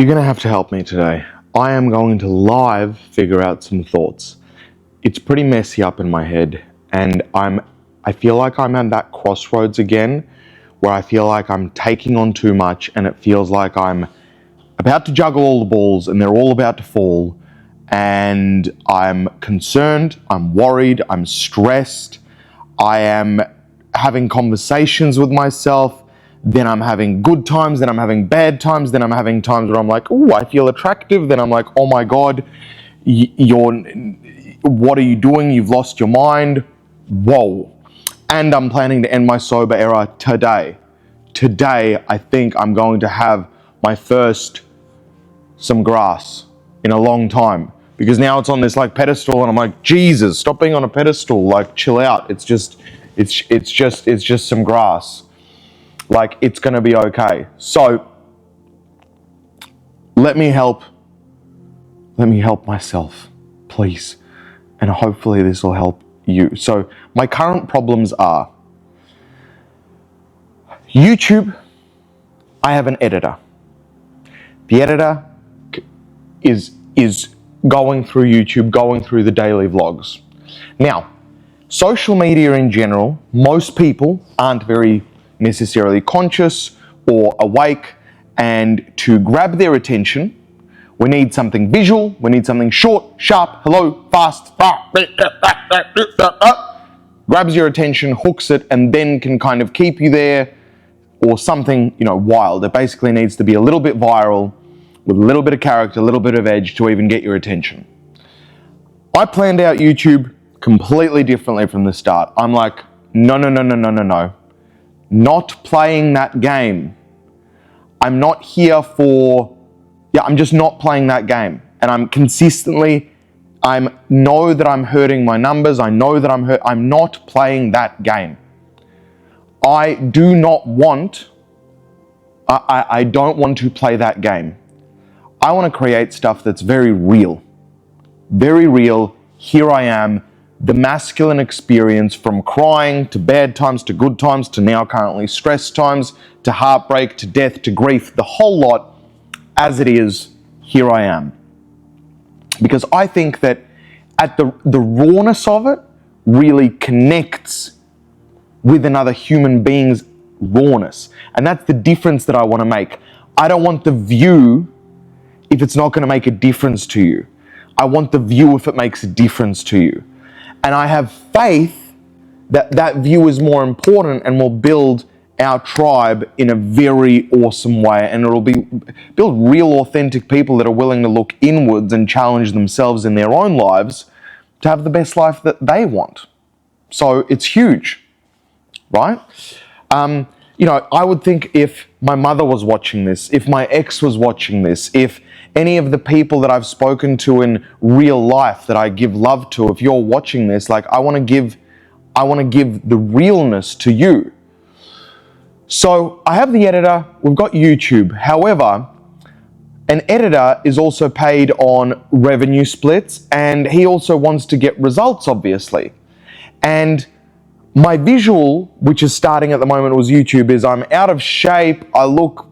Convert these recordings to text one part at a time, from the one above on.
You're going to have to help me today. I am going to live figure out some thoughts. It's pretty messy up in my head, and I feel like I'm at that crossroads again where I feel like I'm taking on too much, and it feels like I'm about to juggle all the balls and they're all about to fall, and I'm concerned, I'm worried, I'm stressed, I am having conversations with myself, then I'm having good times, then I'm having bad times, then I'm having times where I'm like, oh, I feel attractive, then I'm like, oh my God, what are you doing? You've lost your mind. Whoa. And I'm planning to end my sober era today. Today, I think I'm going to have my first some grass in a long time, because now it's on this like pedestal, and I'm like, Jesus, stop being on a pedestal, like chill out. It's just some grass. Like, it's going to be okay. So let me help myself, please. And hopefully this will help you. So my current problems are YouTube. I have an editor. The editor is going through YouTube, going through the daily vlogs. Now, social media in general, most people aren't very necessarily conscious or awake, and to grab their attention, we need something visual, we need something short, sharp, hello, fast, grabs your attention, hooks it, and then can kind of keep you there, or something, wild. It basically needs to be a little bit viral, with a little bit of character, a little bit of edge to even get your attention. I planned out YouTube completely differently from the start. I'm like, no. Not playing that game. I'm not here for, I'm just not playing that game. And I'm consistently, I know that I'm hurting my numbers. I know that I'm not playing that game. I do not want, I don't want to play that game. I want to create stuff that's very real. Very real. Here I am, the masculine experience, from crying to bad times to good times to now currently stress times to heartbreak to death to grief, the whole lot as it is, here I am. Because I think that at the rawness of it really connects with another human being's rawness. And that's the difference that I want to make. I don't want the view if it's not going to make a difference to you. I want the view if it makes a difference to you. And I have faith that that view is more important and will build our tribe in a very awesome way. And it'll build real authentic people that are willing to look inwards and challenge themselves in their own lives to have the best life that they want. So it's huge, right? I would think if my mother was watching this, if my ex was watching this, if any of the people that I've spoken to in real life that I give love to, if you're watching this, like, I want to give the realness to you. So I have the editor, we've got YouTube. However, an editor is also paid on revenue splits, and he also wants to get results, obviously. And my visual, which is starting at the moment with YouTube, is I'm out of shape, I look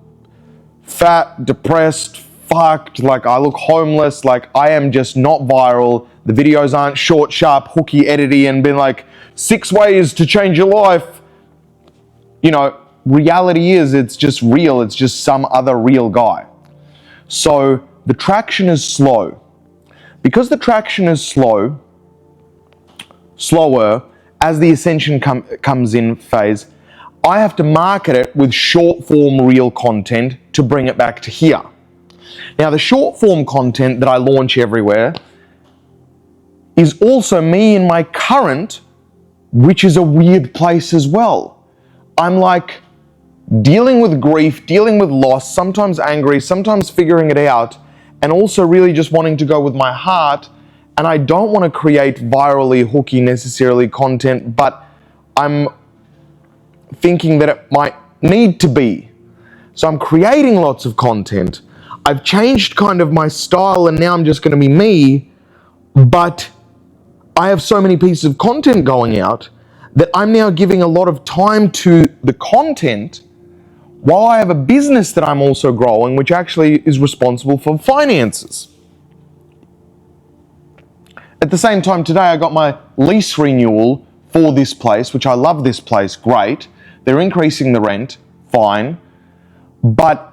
fat, depressed, fucked, like I look homeless, like I am just not viral. The videos aren't short, sharp, hooky, edity, and been like 6 ways to change your life. Reality is, it's just real. It's just some other real guy. So the traction is slow. Because the traction is slower, as the ascension comes in phase, I have to market it with short form real content to bring it back to here. Now, the short form content that I launch everywhere is also me in my current, which is a weird place as well. I'm like dealing with grief, dealing with loss, sometimes angry, sometimes figuring it out, and also really just wanting to go with my heart. And I don't want to create virally hooky necessarily content, but I'm thinking that it might need to be. So I'm creating lots of content. I've changed kind of my style, and now I'm just going to be me, but I have so many pieces of content going out that I'm now giving a lot of time to the content while I have a business that I'm also growing, which actually is responsible for finances. At the same time, today I got my lease renewal for this place, which I love this place, great. They're increasing the rent, fine. But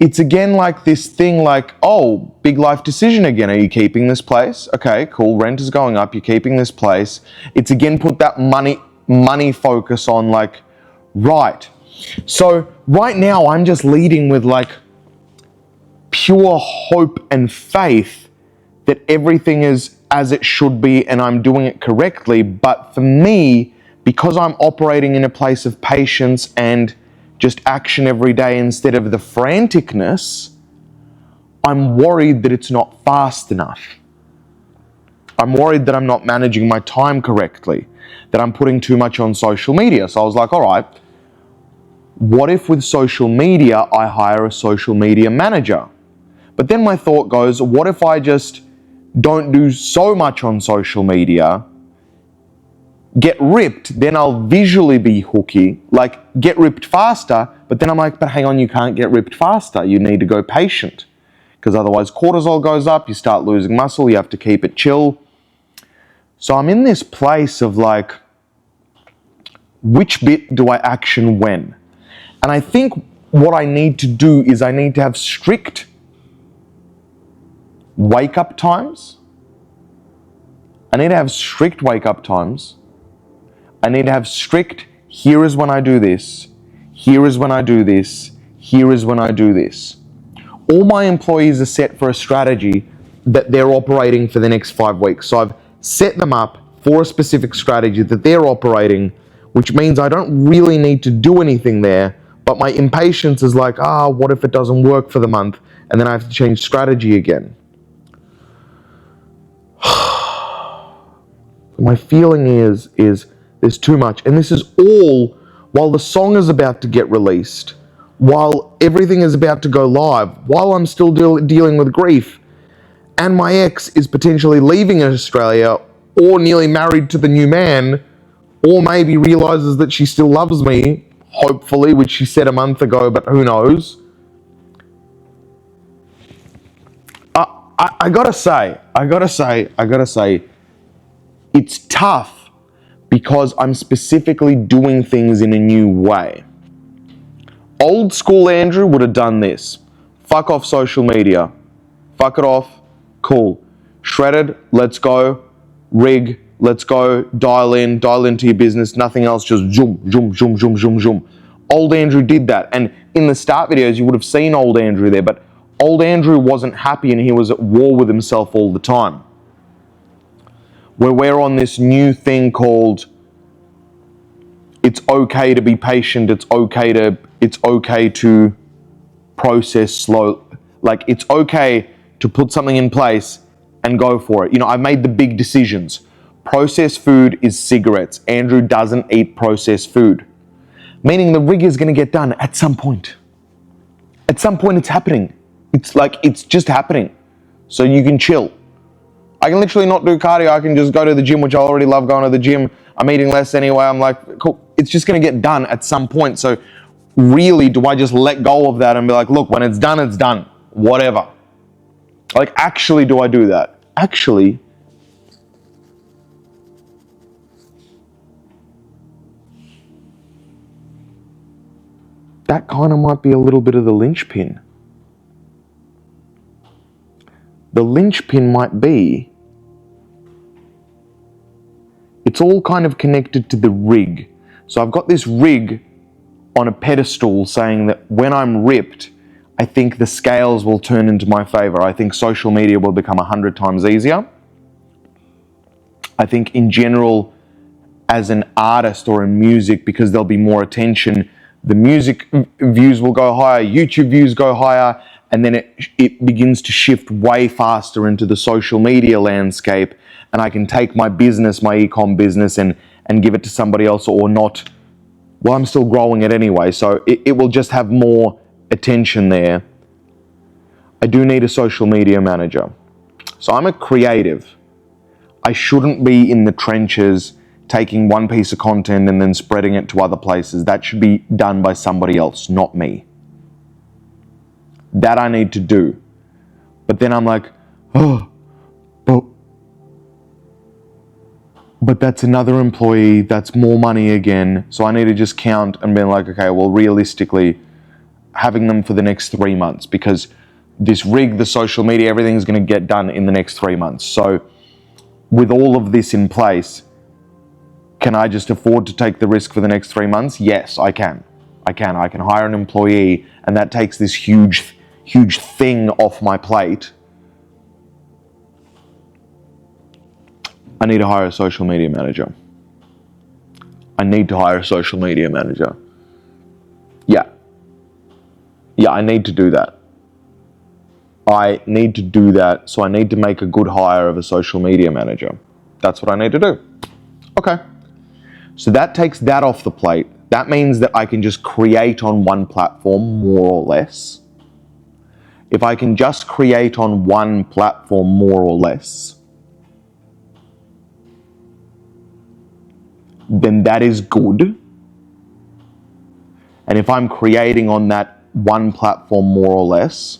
it's again like this thing like, oh, big life decision again. Are you keeping this place? Okay, cool. Rent is going up. You're keeping this place. It's again put that money focus on like, right. So right now I'm just leading with like pure hope and faith that everything is as it should be and I'm doing it correctly. But for me, because I'm operating in a place of patience and just action every day instead of the franticness, I'm worried that it's not fast enough. I'm worried that I'm not managing my time correctly, that I'm putting too much on social media. So I was like, all right, what if with social media, I hire a social media manager? But then my thought goes, what if I just don't do so much on social media, get ripped, then I'll visually be hooky, like get ripped faster, but then I'm like, but hang on, you can't get ripped faster. You need to go patient because otherwise cortisol goes up, you start losing muscle, you have to keep it chill. So I'm in this place of like, which bit do I action when? And I think what I need to do is I need to have strict wake-up times. I need to have strict wake-up times. I need to have strict, here is when I do this, here is when I do this, here is when I do this. All my employees are set for a strategy that they're operating for the next 5 weeks. So I've set them up for a specific strategy that they're operating, which means I don't really need to do anything there, but my impatience is like, what if it doesn't work for the month? And then I have to change strategy again. My feeling is there's too much. And this is all while the song is about to get released, while everything is about to go live, while I'm still dealing with grief, and my ex is potentially leaving Australia or nearly married to the new man, or maybe realizes that she still loves me, hopefully, which she said a month ago, but who knows. I gotta say, it's tough because I'm specifically doing things in a new way. Old school Andrew would have done this. Fuck off social media. Fuck it off. Cool. Shredded, let's go. Rig, let's go. Dial into your business. Nothing else, just zoom, zoom, zoom, zoom, zoom, zoom. Old Andrew did that. And in the start videos, you would have seen old Andrew there, but old Andrew wasn't happy and he was at war with himself all the time. Where we're on this new thing called it's okay to be patient, it's okay to process slow. Like it's okay to put something in place and go for it. You know, I've made the big decisions. Processed food is cigarettes. Andrew doesn't eat processed food. Meaning the rig is going to get done at some point. At some point it's happening. It's just happening. So you can chill. I can literally not do cardio. I can just go to the gym, which I already love going to the gym. I'm eating less anyway. I'm like, cool. It's just going to get done at some point. So really, do I just let go of that and be like, look, when it's done, it's done. Whatever. Like, actually, do I do that? Actually, that kind of might be a little bit of the linchpin. The linchpin might be, it's all kind of connected to the rig. So I've got this rig on a pedestal saying that when I'm ripped, I think the scales will turn into my favor. I think social media will become 100 times easier. I think in general, as an artist or in music, because there'll be more attention, the music views will go higher, YouTube views go higher, and then it begins to shift way faster into the social media landscape, and I can take my business, my e-com business, and give it to somebody else or not. Well, I'm still growing it anyway, so it will just have more attention there. I do need a social media manager. So I'm a creative. I shouldn't be in the trenches taking one piece of content and then spreading it to other places. That should be done by somebody else, not me. That I need to do. But then I'm like, oh, but that's another employee, that's more money again. So I need to just count and be like, okay, well, realistically, having them for the next 3 months, because this rig, the social media, everything's going to get done in the next 3 months. So with all of this in place, can I just afford to take the risk for the next 3 months? Yes, I can. I can hire an employee, and that takes this huge thing off my plate. I need to hire a social media manager. I need to hire a social media manager. Yeah, I need to do that. I need to do that, so I need to make a good hire of a social media manager. That's what I need to do. Okay. So that takes that off the plate. That means that I can just create on one platform, more or less. If I can just create on one platform, more or less, then that is good. And if I'm creating on that one platform, more or less,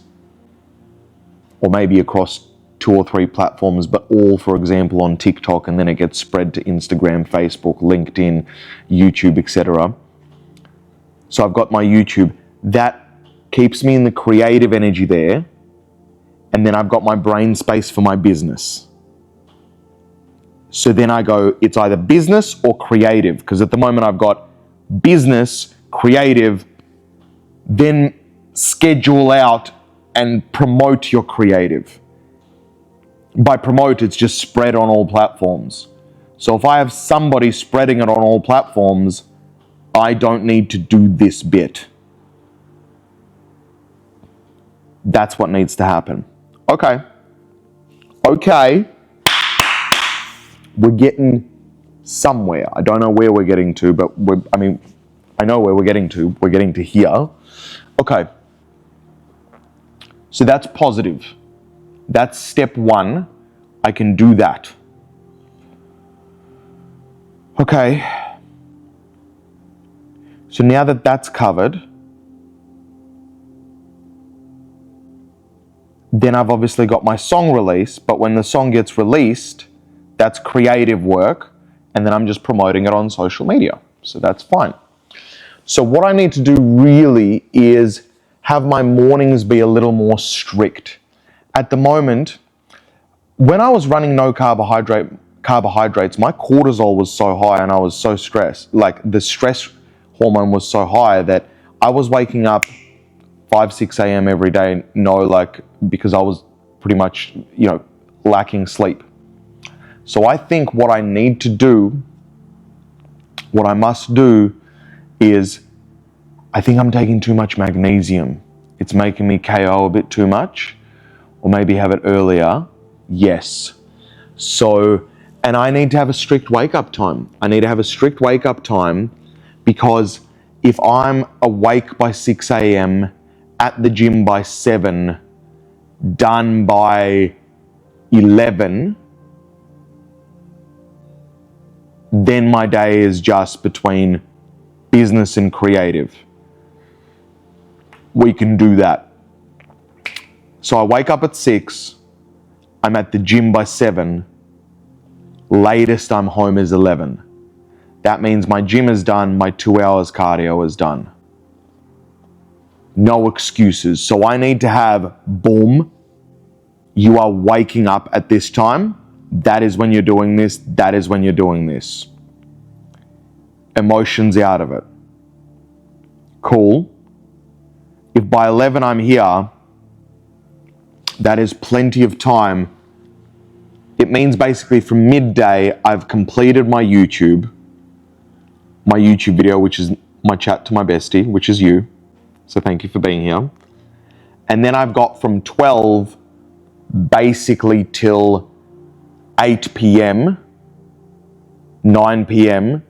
or maybe across 2 or 3 platforms, but all, for example, on TikTok, and then it gets spread to Instagram, Facebook, LinkedIn, YouTube, etc. So I've got my YouTube. That keeps me in the creative energy there. And then I've got my brain space for my business. So then I go, it's either business or creative, because at the moment I've got business, creative, then schedule out and promote your creative. By promote, it's just spread on all platforms. So if I have somebody spreading it on all platforms, I don't need to do this bit. That's what needs to happen. Okay. We're getting somewhere. I don't know where we're getting to, but I know where we're getting to. We're getting to here. Okay. So that's positive. That's step 1. I can do that. Okay. So now that that's covered, then I've obviously got my song release, but when the song gets released, that's creative work, and then I'm just promoting it on social media. So that's fine. So what I need to do really is have my mornings be a little more strict. At the moment, when I was running no carbohydrates, my cortisol was so high and I was so stressed. Like the stress hormone was so high that I was waking up 5, 6 a.m. every day, because I was pretty much, lacking sleep. So I think what I must do is, I think I'm taking too much magnesium. It's making me KO a bit too much, or maybe have it earlier. Yes. So, and I need to have a strict wake-up time. Because if I'm awake by 6 a.m., at the gym by 7, done by 11, then my day is just between business and creative. We can do that. So I wake up at 6, I'm at the gym by 7, latest I'm home is 11. That means my gym is done, my 2 hours cardio is done. No excuses. So I need to have, boom, you are waking up at this time. That is when you're doing this. That is when you're doing this. Emotions out of it. Cool. If by 11 I'm here, that is plenty of time. It means basically from midday, I've completed my YouTube video, which is my chat to my bestie, which is you. So thank you for being here. And then I've got from 12 basically till 8 p.m., 9 p.m.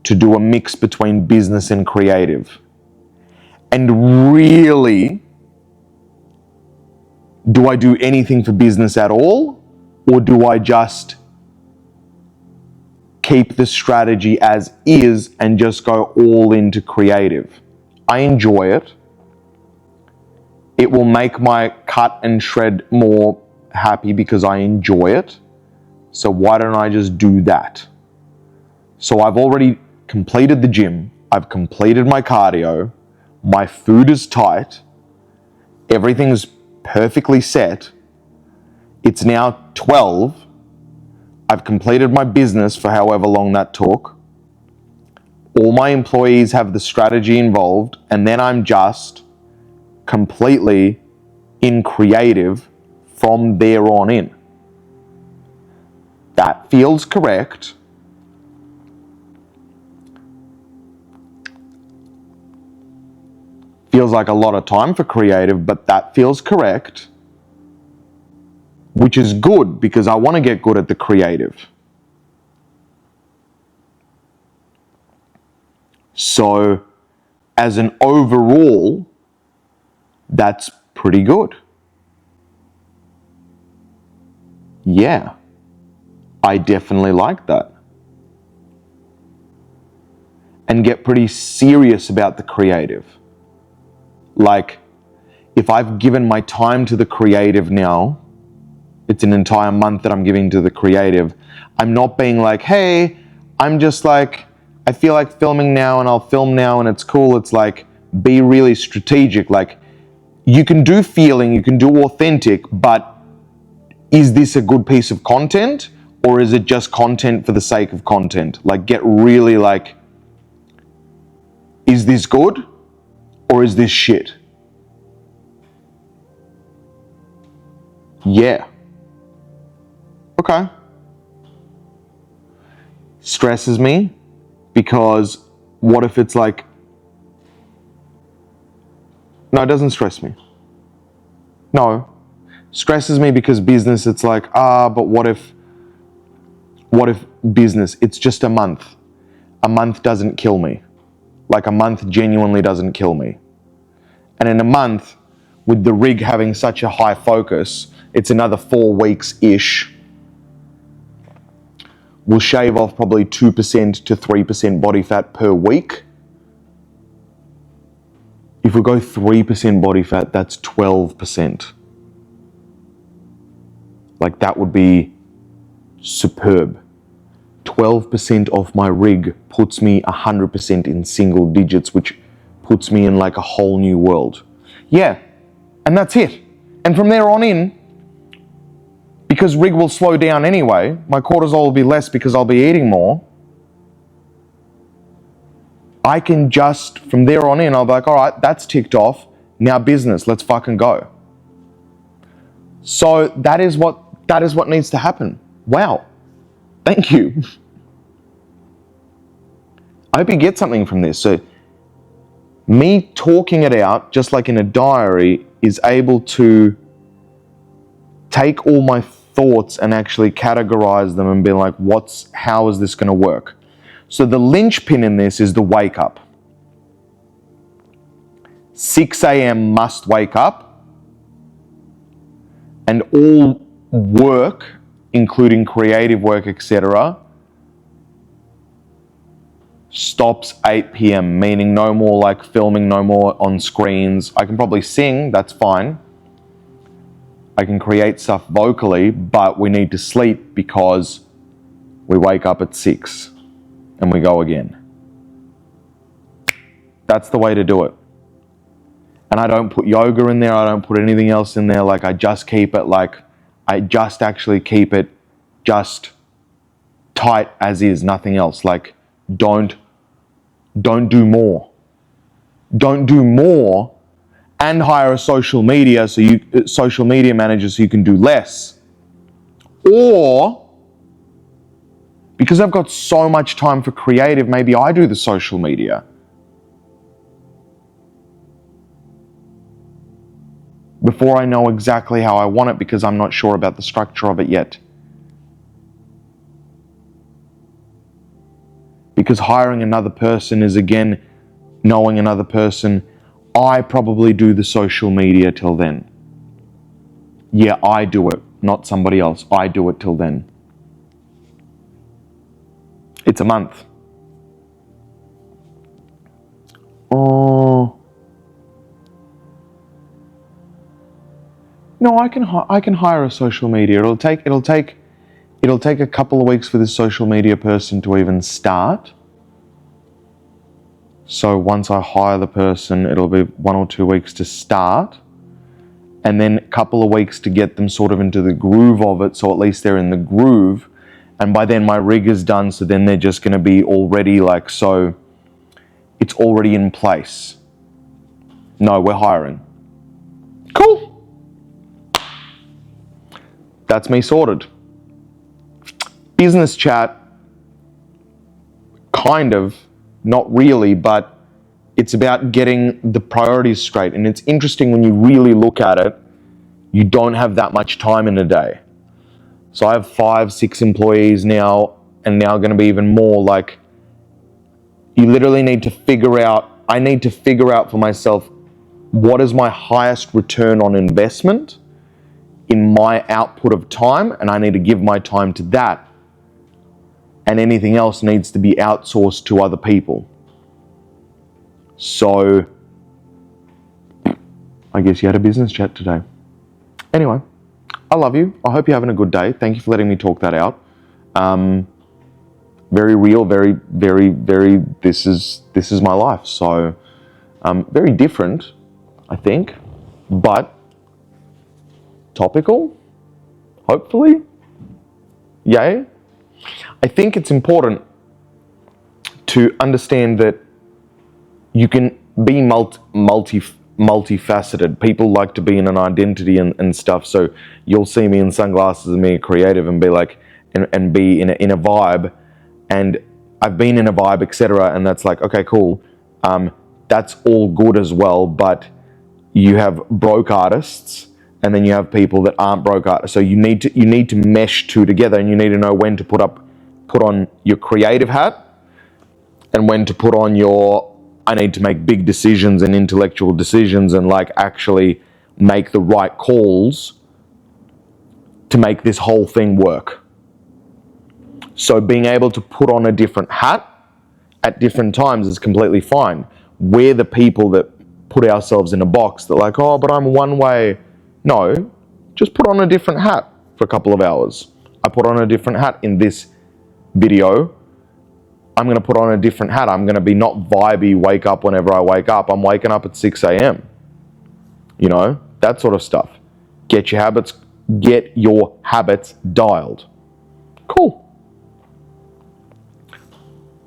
to do a mix between business and creative. And really, do I do anything for business at all? Or do I just keep the strategy as is and just go all into creative. I enjoy it. It will make my cut and shred more happy because I enjoy it. So why don't I just do that? So I've already completed the gym. I've completed my cardio. My food is tight. Everything's perfectly set. It's now 12. I've completed my business for however long that took. All my employees have the strategy involved, and then I'm just completely in creative from there on in. That feels correct. Feels like a lot of time for creative, but that feels correct, which is good because I want to get good at the creative. So, as an overall, that's pretty good. Yeah, I definitely like that. And get pretty serious about the creative. Like, if I've given my time to the creative now, it's an entire month that I'm giving to the creative, I'm not being like, hey, I'm just like, I feel like filming now and I'll film now and it's cool. It's like, be really strategic. Like, you can do feeling, you can do authentic, but is this a good piece of content or is it just content for the sake of content? Like, get really like, is this good or is this shit? Yeah. Okay. Stresses me because what if it's like, no, it doesn't stress me. No. Stresses me because business, it's like, but what if business, it's just a month. A month doesn't kill me. Like a month genuinely doesn't kill me. And in a month, with the rig having such a high focus, it's another 4 weeks-ish. We'll shave off probably 2% to 3% body fat per week. If we go 3% body fat, that's 12%. Like, that would be superb. 12% off my rig puts me 100% in single digits, which puts me in like a whole new world. Yeah, and that's it. And from there on in, because rig will slow down anyway, my cortisol will be less because I'll be eating more. I can just, from there on in, I'll be like, all right, that's ticked off. Now business, let's fucking go. So that is what needs to happen. Wow. Thank you. I hope you get something from this. So me talking it out, just like in a diary, is able to take all my thoughts and actually categorize them and be like, how is this going to work? So the linchpin in this is the wake up. 6 a.m. must wake up, and all work, including creative work, etc., stops 8 p.m., meaning no more like filming, no more on screens. I can probably sing, that's fine. I can create stuff vocally, but we need to sleep because we wake up at 6 and we go again. That's the way to do it. And I don't put yoga in there, I don't put anything else in there. Like, I just keep it like, I just actually keep it just tight as is, nothing else. Like, don't do more. Don't do more and hire a social media manager so you can do less. Or, because I've got so much time for creative, maybe I do the social media. Before I know exactly how I want it, because I'm not sure about the structure of it yet. Because hiring another person is, again, knowing another person. I probably do the social media till then. Yeah, I do it, not somebody else. I do it till then. It's a month. Oh. No, I can hire a social media. It'll take a couple of weeks for this social media person to even start. So once I hire the person, it'll be 1 or 2 weeks to start, and then a couple of weeks to get them sort of into the groove of it, so at least they're in the groove. And by then my rig is done, so then they're just going to be already like, so it's already in place. No, we're hiring. Cool. That's me sorted. Business chat, kind of, not really, but it's about getting the priorities straight. And it's interesting when you really look at it, you don't have that much time in a day. So I have 5, 6 employees now, and now going to be even more. Like, you literally need to figure out, I need to figure out for myself, what is my highest return on investment in my output of time, and I need to give my time to that. And anything else needs to be outsourced to other people. So, I guess you had a business chat today. Anyway, I love you. I hope you're having a good day. Thank you for letting me talk that out. Very real, very, very, very, this is my life. So, very different, I think, but topical, hopefully. Yay. I think it's important to understand that you can be multifaceted. People like to be in an identity and stuff. So you'll see me in sunglasses and me creative and be like, and be in a vibe. And I've been in a vibe, etc. And that's like, okay, cool. That's all good as well. But you have broke artists, and then you have people that aren't broke artists. So you need to mesh two together, and you need to know when to put on your creative hat and when to put on your, I need to make big decisions and intellectual decisions and like actually make the right calls to make this whole thing work. So being able to put on a different hat at different times is completely fine. We're the people that put ourselves in a box that like, oh, but I'm one way. No, just put on a different hat for a couple of hours. I put on a different hat in this video. I'm going to put on a different hat. I'm going to be not vibey, wake up whenever I wake up. I'm waking up at 6 a.m. You know, that sort of stuff. Get your habits dialed. Cool.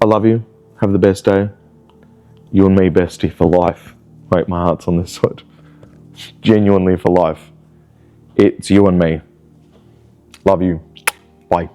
I love you. Have the best day. You and me, bestie, for life. Wait, my heart's on this side. Genuinely for life. It's you and me. Love you. Bye.